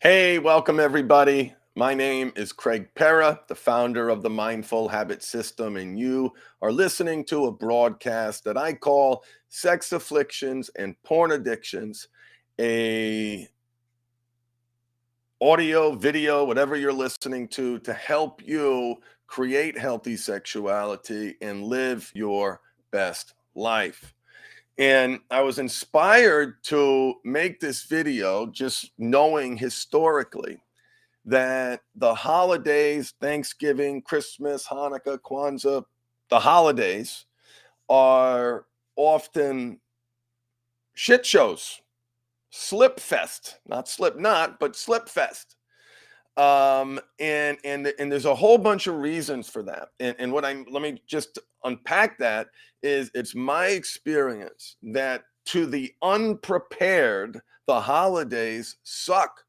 Hey, welcome everybody. My name is Craig Pera, the founder of the Mindful Habit System, and you are listening to a broadcast that I call Sex Afflictions and Porn Addictions, a audio, video, whatever you're listening to help you create healthy sexuality and live your best life. And I was inspired to make this video just knowing historically that the holidays, Thanksgiving, Christmas, Hanukkah, Kwanzaa, the holidays are often shit shows, slip fest, not slip knot, but slip fest. And there's a whole bunch of reasons for that. And what I'm let me just unpack that is it's my experience that to the unprepared, the holidays suck.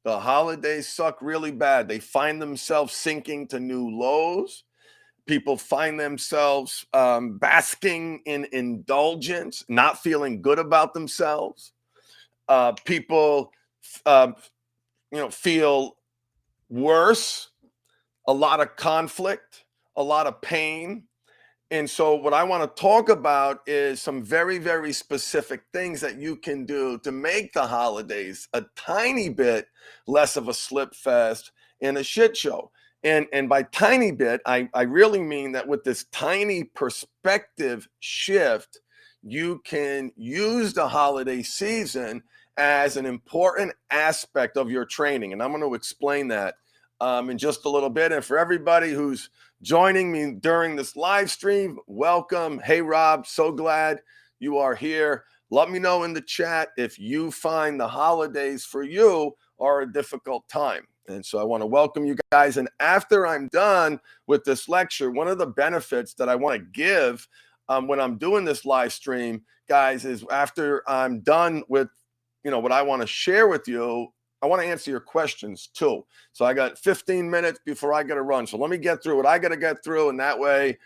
The holidays suck really bad. They find themselves sinking to new lows. People find themselves basking in indulgence, not feeling good about themselves. People, uh, feel worse, a lot of conflict, a lot of pain. And so, what I want to talk about is some very, very specific things that you can do to make the holidays a tiny bit less of a slip fest and a shit show. And by tiny bit, I really mean that with this tiny perspective shift, you can use the holiday season as an important aspect of your training. And I'm going to explain that in just a little bit. And for everybody who's joining me during this live stream, welcome. Hey, Rob, so glad you are here. Let me know in the chat if you find the holidays for you are a difficult time. And so I want to welcome you guys. And after I'm done with this lecture, one of the benefits that I want to give when I'm doing this live stream, guys, is after I'm done with what I want to share with you, I want to answer your questions too. So I got 15 minutes before I got to run. So let me get through what I got to get through. And that way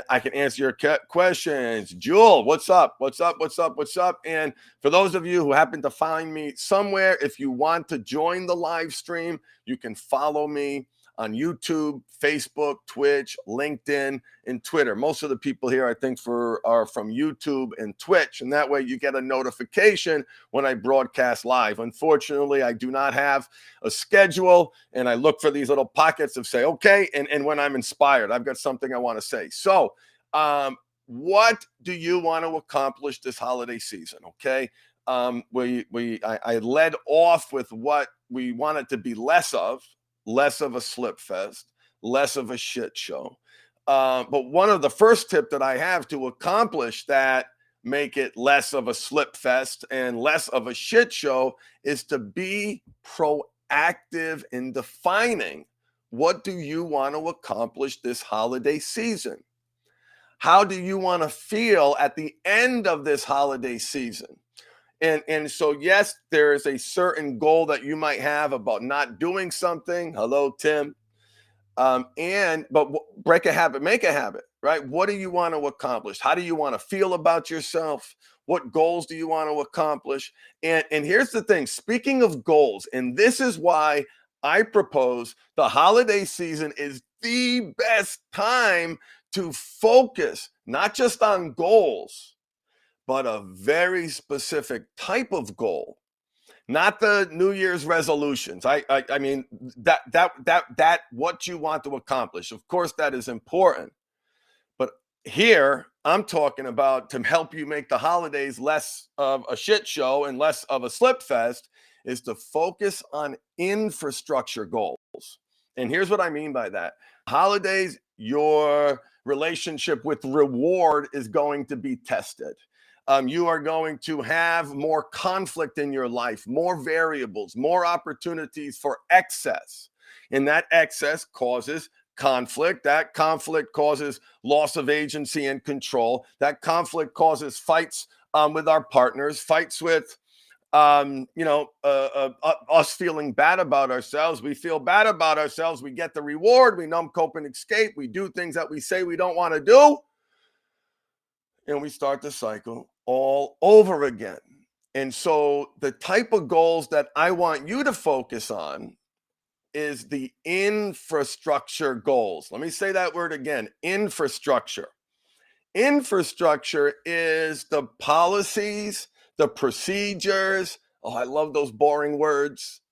I can answer your questions. Jewel, what's up? What's up? What's up? What's up? And for those of you who happen to find me somewhere, if you want to join the live stream, you can follow me on YouTube, Facebook, Twitch, LinkedIn, and Twitter. Most of the people here, I think, are from YouTube and Twitch, and that way you get a notification when I broadcast live. Unfortunately, I do not have a schedule, and I look for these little pockets of say, okay, and when I'm inspired, I've got something I want to say. So, what do you want to accomplish this holiday season? Okay. I led off with what we wanted to be less of a slip fest, less of a shit show. But one of the first tip that I have to accomplish that, make it less of a slip fest and less of a shit show, is to be proactive in defining what do you want to accomplish this holiday season? How do you want to feel at the end of this holiday season? And so, yes, there is a certain goal that you might have about not doing something. Hello, Tim. But break a habit, make a habit, right? What do you want to accomplish? How do you want to feel about yourself? What goals do you want to accomplish? And here's the thing, speaking of goals, and this is why I propose the holiday season is the best time to focus, not just on goals, but a very specific type of goal, not the New Year's resolutions. I mean that what you want to accomplish. Of course, that is important, but here I'm talking about to help you make the holidays less of a shit show and less of a slip fest is to focus on infrastructure goals. And here's what I mean by that. Holidays, your relationship with reward is going to be tested. You are going to have more conflict in your life, more variables, more opportunities for excess. And that excess causes conflict. That conflict causes loss of agency and control. That conflict causes fights with our partners, fights with us feeling bad about ourselves. We feel bad about ourselves. We get the reward. We numb, cope, and escape. We do things that we say we don't want to do. And we start the cycle all over again. And so the type of goals that I want you to focus on is the infrastructure goals. Let me say that word again, infrastructure. Infrastructure is the policies, the procedures. Oh, I love those boring words.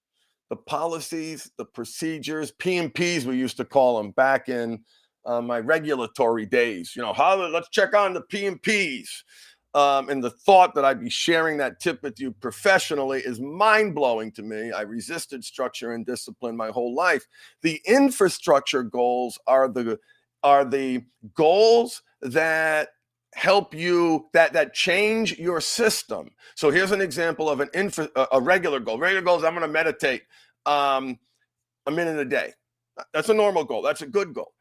The policies, the procedures, P&Ps we used to call them back in my regulatory days. Let's check on the P&Ps. And the thought that I'd be sharing that tip with you professionally is mind-blowing to me. I resisted structure and discipline my whole life. The infrastructure goals are the goals that help you, that change your system. So here's an example of a regular goal. Regular goal is I'm going to meditate a minute a day. That's a normal goal. That's a good goal.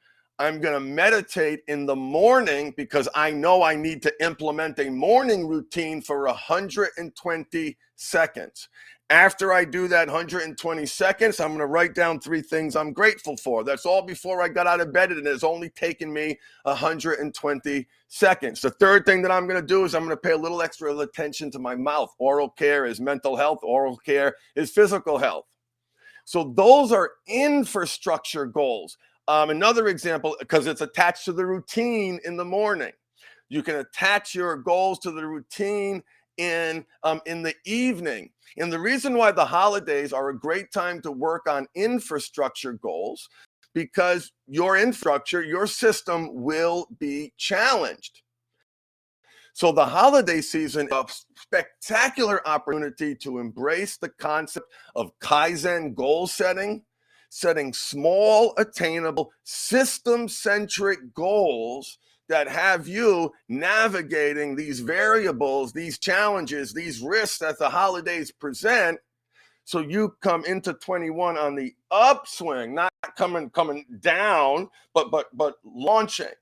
I'm going to meditate in the morning because I know I need to implement a morning routine for 120 seconds. After I do that 120 seconds, I'm going to write down 3 things I'm grateful for. That's all before I got out of bed, and it's only taken me 120 seconds. The third thing that I'm going to do is I'm going to pay a little extra attention to my mouth. Oral care is mental health. Oral care is physical health. So those are infrastructure goals. Another example, because it's attached to the routine in the morning. You can attach your goals to the routine in the evening. And the reason why the holidays are a great time to work on infrastructure goals, because your infrastructure, your system will be challenged. So the holiday season is a spectacular opportunity to embrace the concept of Kaizen goal setting small, attainable, system-centric goals that have you navigating these variables, these challenges, these risks that the holidays present, so you come into 21 on the upswing, not coming down, but launching.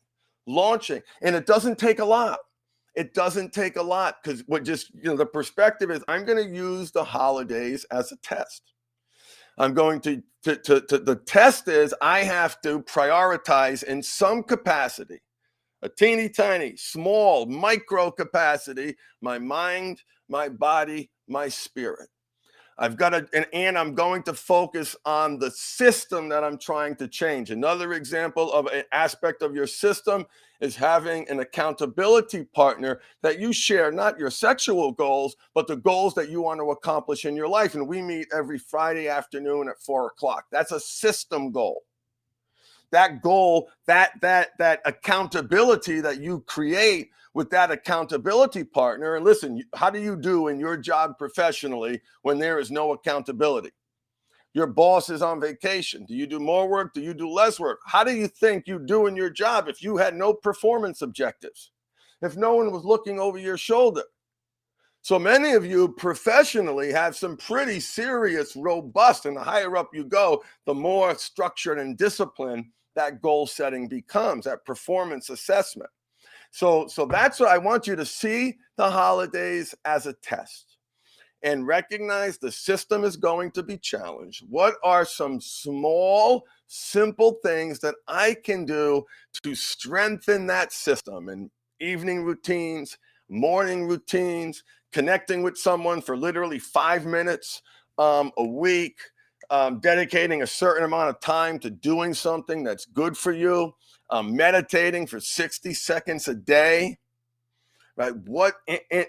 And it doesn't take a lot. It doesn't take a lot, because the perspective is I'm going to use the holidays as a test. I'm going to the test is I have to prioritize in some capacity, a teeny tiny, small, micro capacity, my mind, my body, my spirit. I've got to, and I'm going to focus on the system that I'm trying to change. Another example of an aspect of your system is having an accountability partner that you share, not your sexual goals, but the goals that you want to accomplish in your life. And we meet every Friday afternoon at 4:00. That's a system goal. That goal, that accountability that you create with that accountability partner. And listen, how do you do in your job professionally when there is no accountability? Your boss is on vacation. Do you do more work? Do you do less work? How do you think you do in your job if you had no performance objectives? If no one was looking over your shoulder? So many of you professionally have some pretty serious, robust, and the higher up you go, the more structured and disciplined that goal setting becomes, that performance assessment. So that's what I want you to see the holidays as a test and recognize the system is going to be challenged. What are some small, simple things that I can do to strengthen that system? And evening routines, morning routines, connecting with someone for literally 5 minutes a week, dedicating a certain amount of time to doing something that's good for you, meditating for 60 seconds a day, right?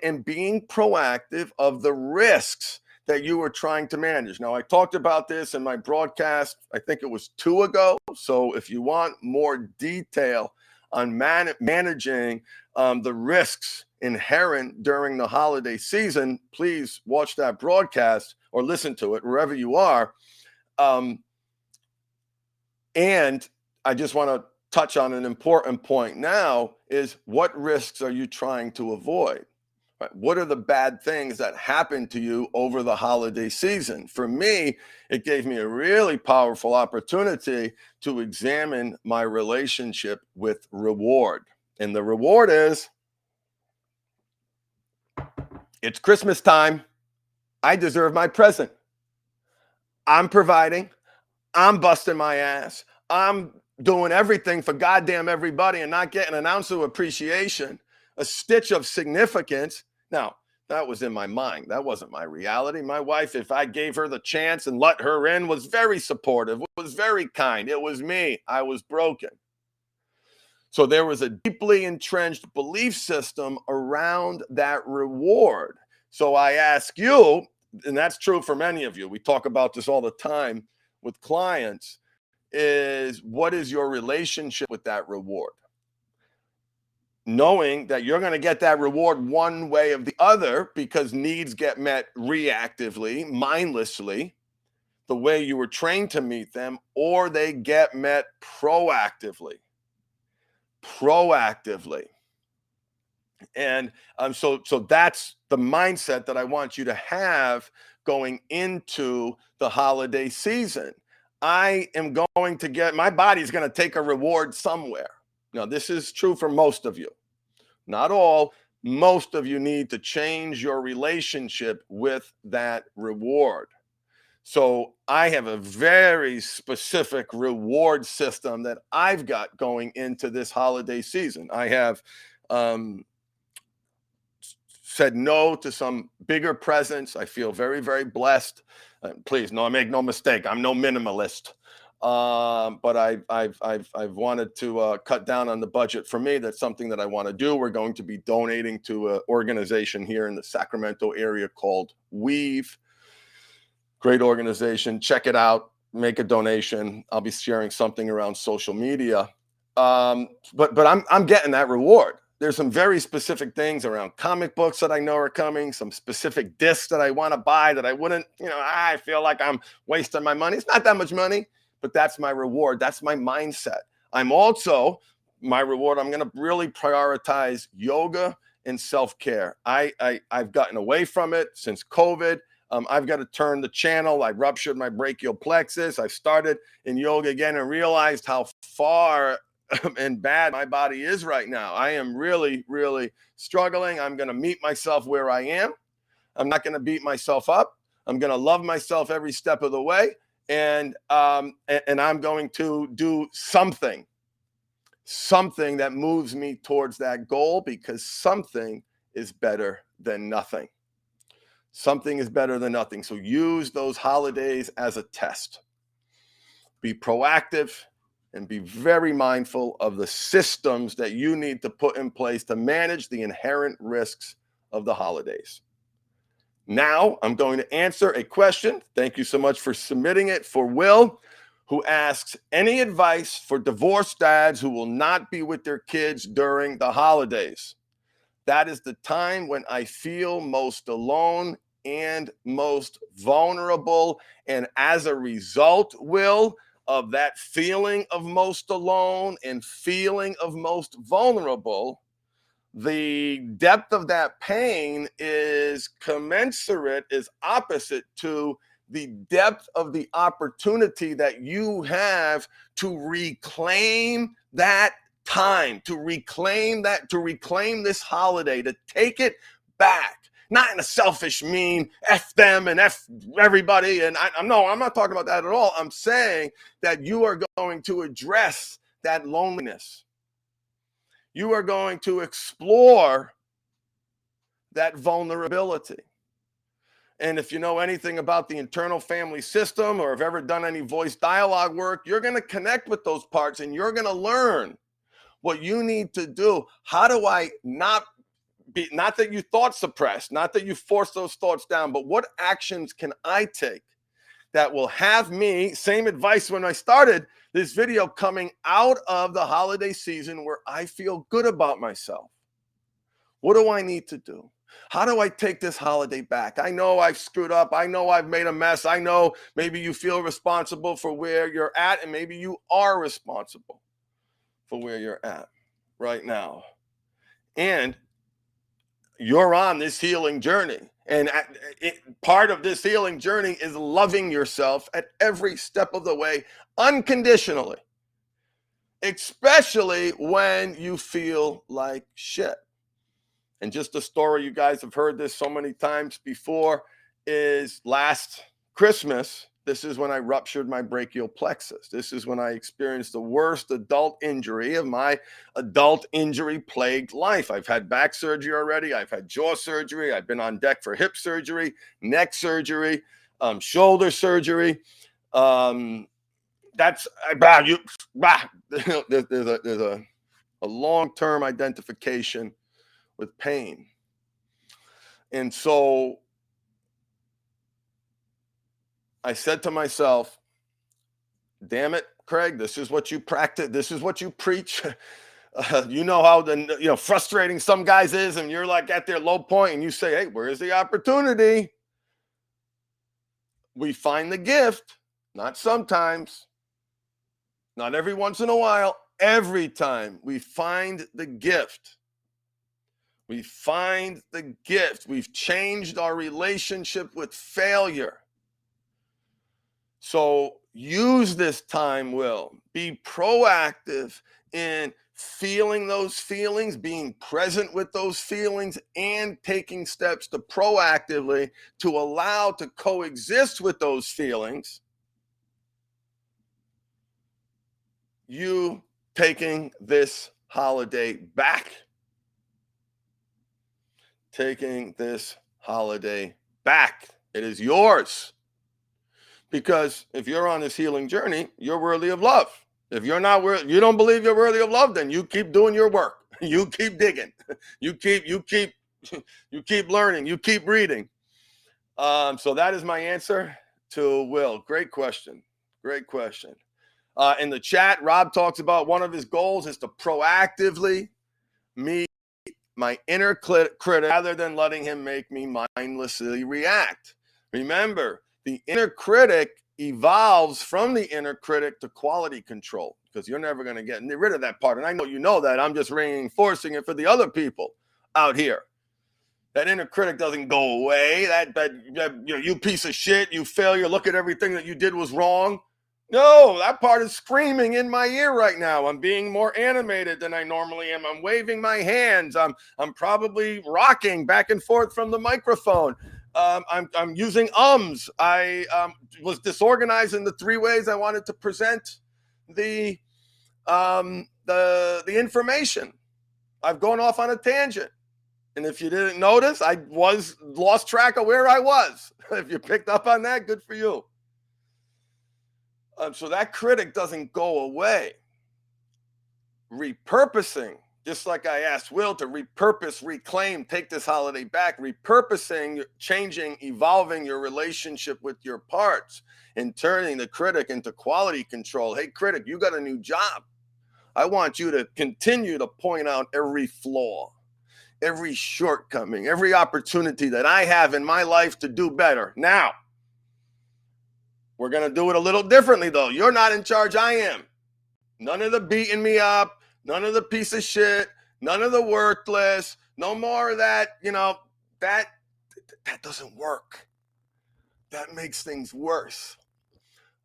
And being proactive of the risks that you are trying to manage. Now, I talked about this in my broadcast, I think it was 2 ago. So if you want more detail on managing the risks inherent during the holiday season, please watch that broadcast or listen to it wherever you are. And I just want to touch on an important point now is what risks are you trying to avoid? Right? What are the bad things that happen to you over the holiday season? For me, it gave me a really powerful opportunity to examine my relationship with reward. And the reward is, it's Christmas time. I deserve my present. I'm providing. I'm busting my ass. I'm doing everything for goddamn everybody and not getting an ounce of appreciation, a stitch of significance. Now, That was in my mind. That wasn't my reality. My wife, if I gave her the chance and let her in, was very supportive, was very kind. It was me. I was broken. So there was a deeply entrenched belief system around that reward. So I ask you, and that's true for many of you, we talk about this all the time with clients, is what is your relationship with that reward? Knowing that you're going to get that reward one way or the other because needs get met reactively, mindlessly, the way you were trained to meet them, or they get met proactively. And so that's the mindset that I want you to have going into the holiday season. I am going to get, my body's going to take a reward somewhere. Now, this is true for most of you. Not all. Most of you need to change your relationship with that reward. So I have a very specific reward system that I've got going into this holiday season. I have said no to some bigger presents. I feel very, very blessed. Please, no, make no mistake, I'm no minimalist. But I've wanted to cut down on the budget for me. That's something that I want to do. We're going to be donating to an organization here in the Sacramento area called Weave. Great organization. Check it out. Make a donation. I'll be sharing something around social media. But I'm getting that reward. There's some very specific things around comic books that I know are coming, some specific discs that I want to buy that I wouldn't, I feel like I'm wasting my money. It's not that much money, but that's my reward. That's my mindset. I'm also, my reward, I'm going to really prioritize yoga and self-care. I've gotten away from it since COVID. I've got to turn the channel. I ruptured my brachial plexus. I started in yoga again and realized how far and bad my body is right now. I am really, really struggling. I'm going to meet myself where I am. I'm not going to beat myself up. I'm going to love myself every step of the way. And I'm going to do something that moves me towards that goal, because something is better than nothing. Something is better than nothing. So use those holidays as a test. Be proactive and be very mindful of the systems that you need to put in place to manage the inherent risks of the holidays. Now, I'm going to answer a question. Thank you so much for submitting it, for Will, who asks, any advice for divorced dads who will not be with their kids during the holidays? That is the time when I feel most alone and most vulnerable. And as a result, Will, of that feeling of most alone and feeling of most vulnerable, the depth of that pain is commensurate, is opposite to the depth of the opportunity that you have to reclaim that time, to reclaim this holiday, to take it back. Not in a selfish, mean, F them and F everybody. And I'm not talking about that at all. I'm saying that you are going to address that loneliness. You are going to explore that vulnerability. And if you know anything about the internal family system, or have ever done any voice dialogue work, you're going to connect with those parts and you're going to learn what you need to do. How do I not that you thought suppressed, not that you force those thoughts down, but what actions can I take that will have me, same advice when I started this video, coming out of the holiday season where I feel good about myself? What do I need to do? How do I take this holiday back? I know I've screwed up. I know I've made a mess. I know maybe you feel responsible for where you're at, and maybe you are responsible for where you're at right now. And you're on this healing journey. And part of this healing journey is loving yourself at every step of the way, unconditionally, especially when you feel like shit. And just a story, you guys have heard this so many times before, is last Christmas, This is when I ruptured my brachial plexus. This is when I experienced the worst adult injury of my adult injury plagued life. I've had back surgery already. I've had jaw surgery. I've been on deck for hip surgery, neck surgery, shoulder surgery. There's a long-term identification with pain. And so I said to myself, damn it, Craig, this is what you practice. This is what you preach. You know how frustrating some guys is, and you're like at their low point and you say, hey, where's the opportunity? We find the gift, not sometimes, not every once in a while, every time we find the gift. We find the gift. We've changed our relationship with failure. So use this time, Will. Be proactive in feeling those feelings, being present with those feelings, and taking steps to proactively to allow to coexist with those feelings. You taking this holiday back. Taking this holiday back. It is yours. Because if you're on this healing journey, you're worthy of love. If you're not worthy, you don't believe you're worthy of love, then you keep doing your work. You keep digging. You keep learning. You keep reading. So that is my answer to Will. Great question. Great question. In the chat, Rob talks about one of his goals is to proactively meet my inner critic rather than letting him make me mindlessly react. Remember, the inner critic evolves from the inner critic to quality control, because you're never going to get rid of that part. And I know you know that. I'm just reinforcing it for the other people out here. That inner critic doesn't go away. You piece of shit, you failure, look at everything that you did was wrong. No, that part is screaming in my ear right now. I'm being more animated than I normally am. I'm waving my hands. I'm probably rocking back and forth from the microphone. I'm using ums. I was disorganized in the 3 ways I wanted to present the information. I've gone off on a tangent. And if you didn't notice, I lost track of where I was. If you picked up on that, good for you. So that critic doesn't go away. Repurposing, just like I asked Will to repurpose, reclaim, take this holiday back, repurposing, changing, evolving your relationship with your parts and turning the critic into quality control. Hey, critic, you got a new job. I want you to continue to point out every flaw, every shortcoming, every opportunity that I have in my life to do better. Now, we're going to do it a little differently, though. You're not in charge. I am. None of the beating me up. None of the piece of shit. None of the worthless. No more of that. That doesn't work. That makes things worse.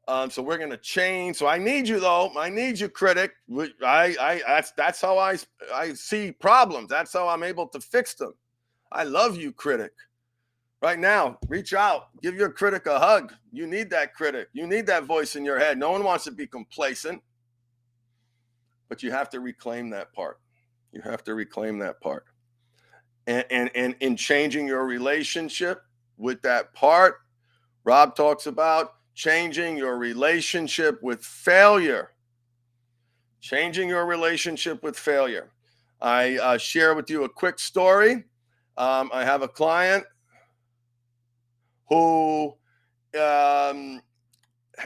So we're going to change. So I need you, though. I need you, critic. That's how I see problems. That's how I'm able to fix them. I love you, critic. Right now, reach out, give your critic a hug. You need that critic. You need that voice in your head. No one wants to be complacent, but you have to reclaim that part. You have to reclaim that part. And in changing your relationship with that part, Rob talks about changing your relationship with failure. Changing your relationship with failure. I share with you a quick story. I have a client who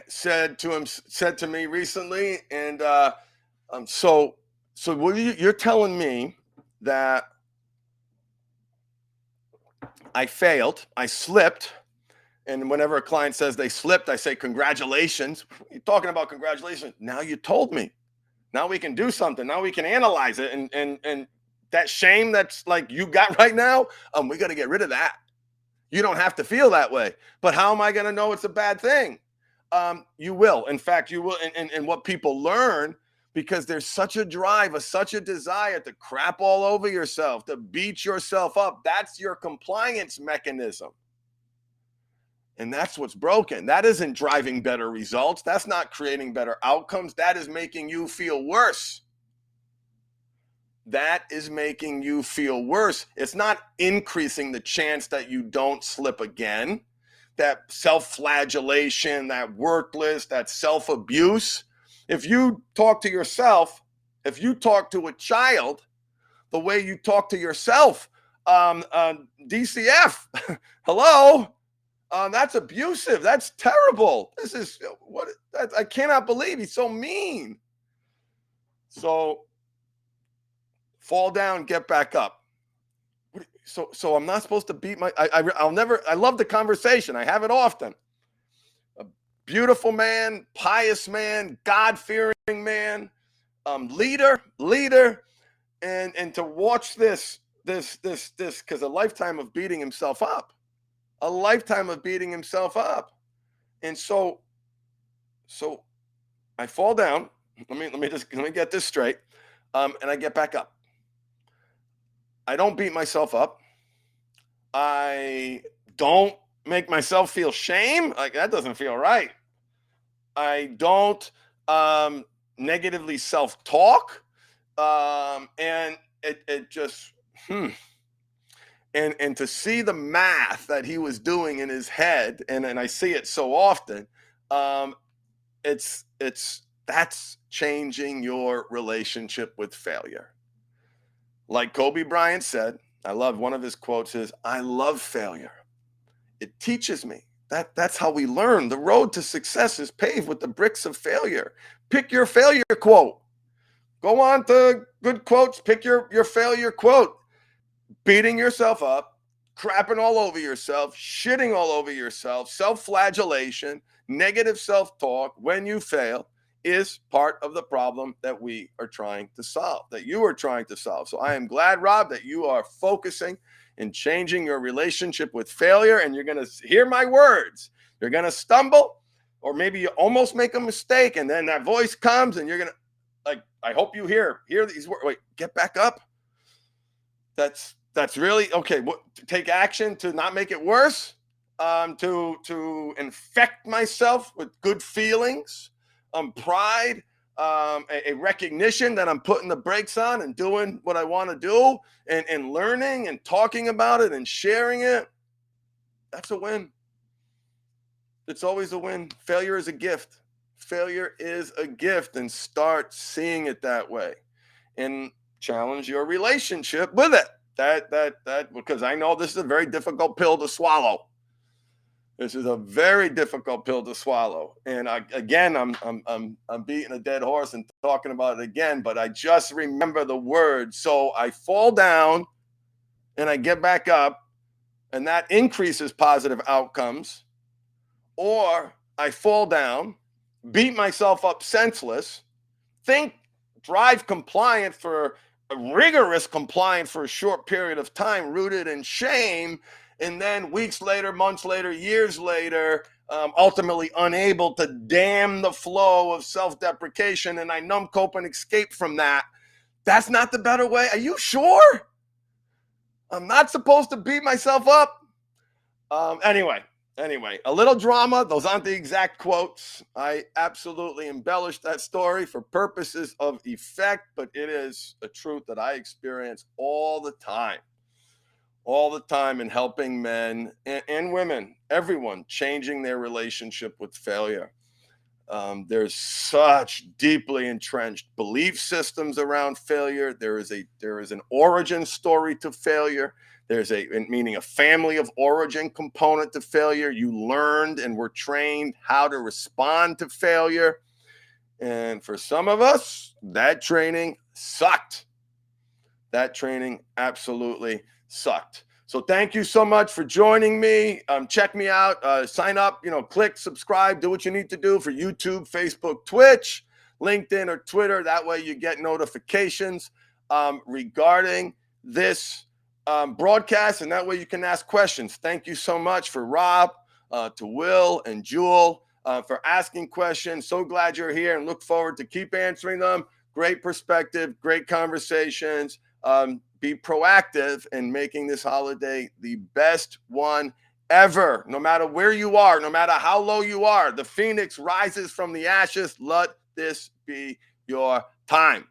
said to me recently, and so you're telling me that I failed, I slipped, and whenever a client says they slipped, I say congratulations. You're talking about congratulations. Now you told me. Now we can do something. Now we can analyze it, and that shame that's like you got right now, we got to get rid of that. You don't have to feel that way. But how am I going to know it's a bad thing? You will. In fact, you will. And what people learn, because there's such a drive, such a desire to crap all over yourself, to beat yourself up. That's your compliance mechanism. And that's what's broken. That isn't driving better results. That's not creating better outcomes. That is making you feel worse. That is making you feel worse. It's not increasing the chance that you don't slip again. That self-flagellation, that worthless, that self-abuse. If you talk to yourself, if you talk to a child the way you talk to yourself, DCF, hello, that's abusive. That's terrible. This is what I cannot believe he's so mean. So fall down, get back up. So I'm not supposed to beat my. I'll never. I love the conversation. I have it often. A beautiful man, pious man, God-fearing man, leader, and to watch this, because a lifetime of beating himself up, and so I fall down. Let me get this straight, and I get back up. I don't beat myself up. I don't make myself feel shame. Like, that doesn't feel right. I don't negatively self-talk. And it just, and to see the math that he was doing in his head, and I see it so often, that's changing your relationship with failure. Like Kobe Bryant said, I love one of his quotes is, I love failure. It teaches me. That's how we learn. The road to success is paved with the bricks of failure. Pick your failure quote. Go on to good quotes. Pick your failure quote. Beating yourself up, crapping all over yourself, shitting all over yourself, self-flagellation, negative self-talk when you fail is part of the problem that we are trying to solve, that you are trying to solve. So I am glad, Rob, that you are focusing and changing your relationship with failure, and you're going to hear my words. You're going to stumble, or maybe you almost make a mistake, and then that voice comes, and you're going to, like, I hope you hear these words. Wait, get back up. That's really okay. Take action to not make it worse, to infect myself with good feelings, pride, a recognition that I'm putting the brakes on and doing what I want to do, and learning and talking about it and sharing it. That's a win. It's always a win. Failure is a gift. Failure is a gift, and start seeing it that way, and challenge your relationship with it. That because I know this is a very difficult pill to swallow. This is a very difficult pill to swallow. And I'm beating a dead horse and talking about it again, but I just remember the words. So I fall down and I get back up, and that increases positive outcomes. Or I fall down, beat myself up senseless, drive compliant for rigorous compliant for a short period of time, rooted in shame, and then weeks later, months later, years later, ultimately unable to dam the flow of self-deprecation, and I numb, cope, and escape from that. That's not the better way. Are you sure? I'm not supposed to beat myself up? Anyway, a little drama. Those aren't the exact quotes. I absolutely embellished that story for purposes of effect, but it is a truth that I experience all the time in helping men and women, everyone, changing their relationship with failure. There's such deeply entrenched belief systems around failure. There is an origin story to failure. There's meaning a family of origin component to failure. You learned and were trained how to respond to failure. And for some of us, that training sucked. That training absolutely sucked. So thank you so much for joining me. Check me out, sign up, click subscribe, do what you need to do for YouTube, Facebook, Twitch, LinkedIn, or Twitter. That way you get notifications regarding this broadcast, and that way you can ask questions. Thank you so much for Rob, to Will and Jewel for asking questions. So glad you're here and look forward to keep answering them. Great perspective, great conversations. Be proactive in making this holiday the best one ever. No matter where you are, no matter how low you are, the phoenix rises from the ashes. Let this be your time.